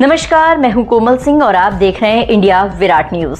नमस्कार, मैं हूं कोमल सिंह और आप देख रहे हैं इंडिया विराट न्यूज।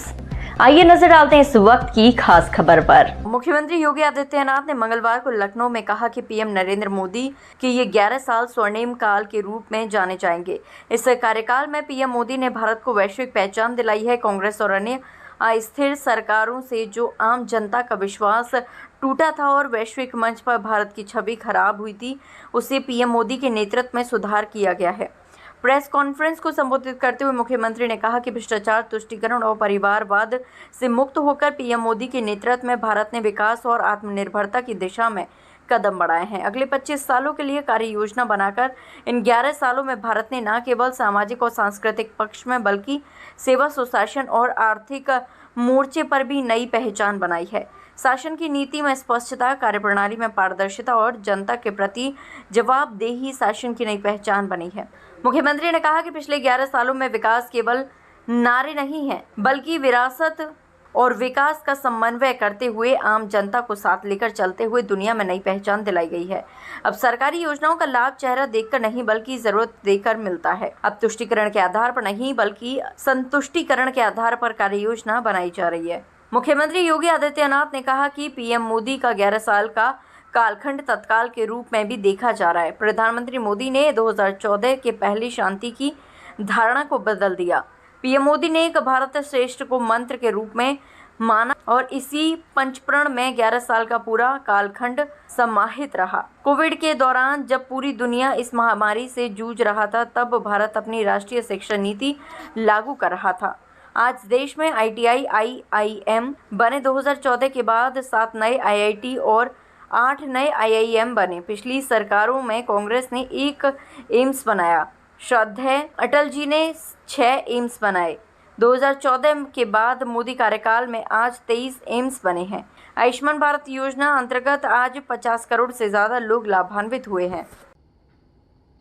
आइए नजर डालते हैं इस वक्त की खास खबर पर। मुख्यमंत्री योगी आदित्यनाथ ने मंगलवार को लखनऊ में कहा कि पीएम नरेंद्र मोदी के ये 11 साल स्वर्णिम काल के रूप में जाने जाएंगे। इस कार्यकाल में पीएम मोदी ने भारत को वैश्विक पहचान दिलाई है। कांग्रेस और अन्य अस्थिर सरकारों से जो आम जनता का विश्वास टूटा था और वैश्विक मंच पर भारत की छवि खराब हुई थी, उसे पीएम मोदी के नेतृत्व में सुधार किया गया है। प्रेस कॉन्फ्रेंस को संबोधित करते हुए मुख्यमंत्री ने कहा कि भ्रष्टाचार, तुष्टीकरण और परिवारवाद से मुक्त होकर पीएम मोदी के नेतृत्व में भारत ने विकास और आत्मनिर्भरता की दिशा में कदम बढ़ाए हैं। अगले 25 सालों के लिए कार्य योजना बनाकर इन 11 सालों में भारत ने न केवल सामाजिक और सांस्कृतिक पक्ष में बल्कि सेवा, सुशासन और आर्थिक मोर्चे पर भी नई पहचान बनाई है। शासन की नीति में स्पष्टता, कार्यप्रणाली में पारदर्शिता और जनता के प्रति जवाबदेही शासन की नई पहचान बनी है। मुख्यमंत्री ने कहा कि पिछले 11 सालों में विकास केवल नारे नहीं है बल्कि विरासत और विकास का समन्वय करते हुए आम जनता को साथ लेकर चलते हुए दुनिया में नई पहचान दिलाई गई है। अब सरकारी योजनाओं का लाभ चेहरा देखकर नहीं बल्कि जरूरत देकर मिलता है। अब तुष्टीकरण के आधार पर नहीं बल्कि संतुष्टीकरण के आधार पर कार्य योजना बनाई जा रही है। मुख्यमंत्री योगी आदित्यनाथ ने कहा कि पीएम मोदी का 11 साल का कालखंड तत्काल के रूप में भी देखा जा रहा है। प्रधानमंत्री मोदी ने 2014 के पहली शांति की धारणा को बदल दिया। पीएम मोदी ने एक भारत श्रेष्ठ को मंत्र के रूप में माना और इसी पंचप्रण में 11 साल का पूरा कालखंड समाहित रहा। कोविड के दौरान जब पूरी दुनिया इस महामारी से जूझ रहा था, तब भारत अपनी राष्ट्रीय शिक्षा नीति लागू कर रहा था। आज देश में ITI, IIM बने। 2014 के बाद 7 नए IIT और 8 नए IIM बने। पिछली सरकारों में कांग्रेस ने 1 एम्स बनाया। श्रद्धेय अटल जी ने 6 एम्स बनाए। 2014 के बाद मोदी कार्यकाल में आज 23 एम्स बने हैं। आयुष्मान भारत योजना अंतर्गत आज 50 करोड़ से ज्यादा लोग लाभान्वित हुए हैं।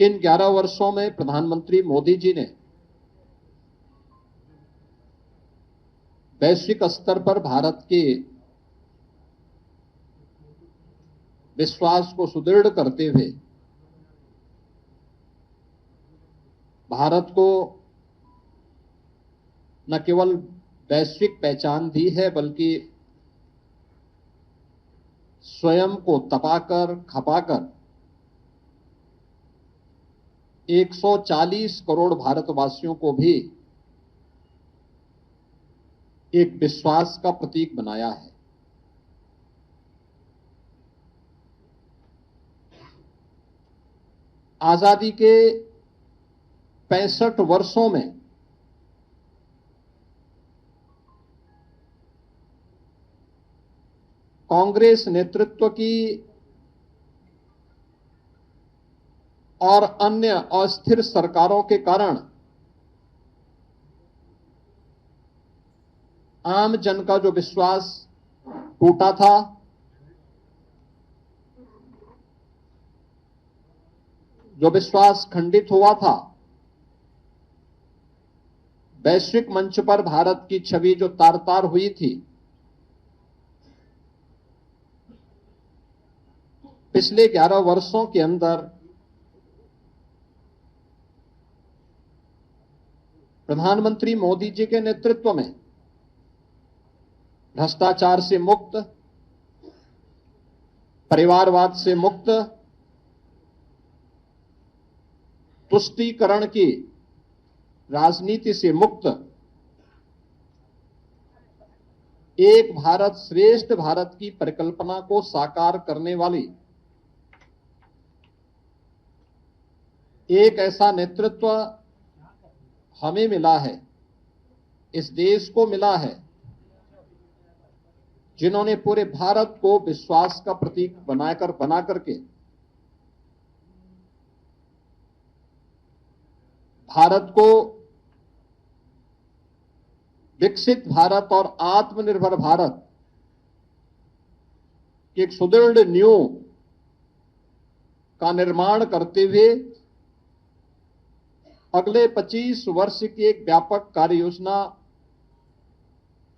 इन 11 वर्षों में प्रधानमंत्री मोदी जी ने वैश्विक स्तर पर भारत के विश्वास को सुदृढ़ करते हुए भारत को न केवल वैश्विक पहचान दी है बल्कि स्वयं को तपाकर, खपाकर 140 करोड़ भारतवासियों को भी एक विश्वास का प्रतीक बनाया है। आजादी के 65 वर्षों में कांग्रेस नेतृत्व की और अन्य अस्थिर सरकारों के कारण आम जन का जो विश्वास टूटा था, जो विश्वास खंडित हुआ था, वैश्विक मंच पर भारत की छवि जो तार-तार हुई थी, पिछले 11 वर्षों के अंदर प्रधानमंत्री मोदी जी के नेतृत्व में भ्रष्टाचार से मुक्त, परिवारवाद से मुक्त, तुष्टीकरण की राजनीति से मुक्त एक भारत श्रेष्ठ भारत की परिकल्पना को साकार करने वाली एक ऐसा नेतृत्व हमें मिला है, इस देश को मिला है, जिन्होंने पूरे भारत को विश्वास का प्रतीक बना करके भारत को विकसित भारत और आत्मनिर्भर भारत की एक सुदृढ़ नींव का निर्माण करते हुए अगले 25 वर्ष की एक व्यापक कार्य योजना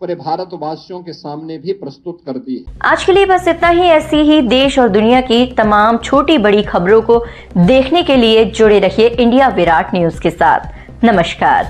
पूरे भारतवासियों के सामने भी प्रस्तुत कर दी है। आज के लिए बस इतना ही। ऐसी ही देश और दुनिया की तमाम छोटी बड़ी खबरों को देखने के लिए जुड़े रहिए इंडिया विराट न्यूज के साथ। नमस्कार।